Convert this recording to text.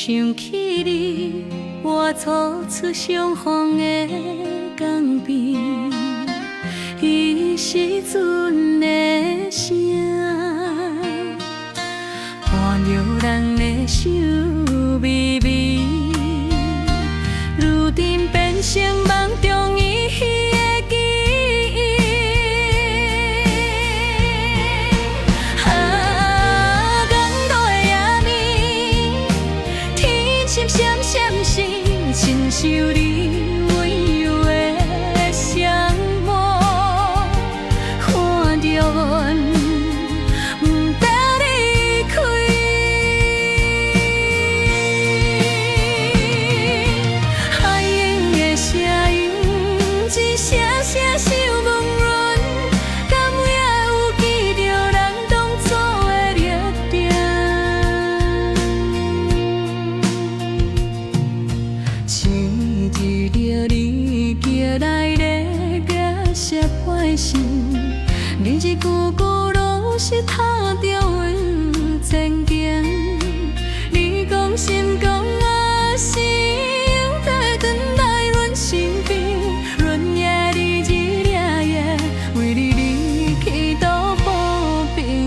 想起你，我初出相逢的港边，彼时阵的声，伴着人的手微微，如今变成梦中依稀的记忆。啊，港路的夜暝，天色闪闪闪，亲像你温柔的双目，看着阮不得离开。海涌的声音，一声声想问阮，敢也有记着咱当初的约定？想着你寄来的月色歹心，日日久久落实踏着阮前行。你讲心。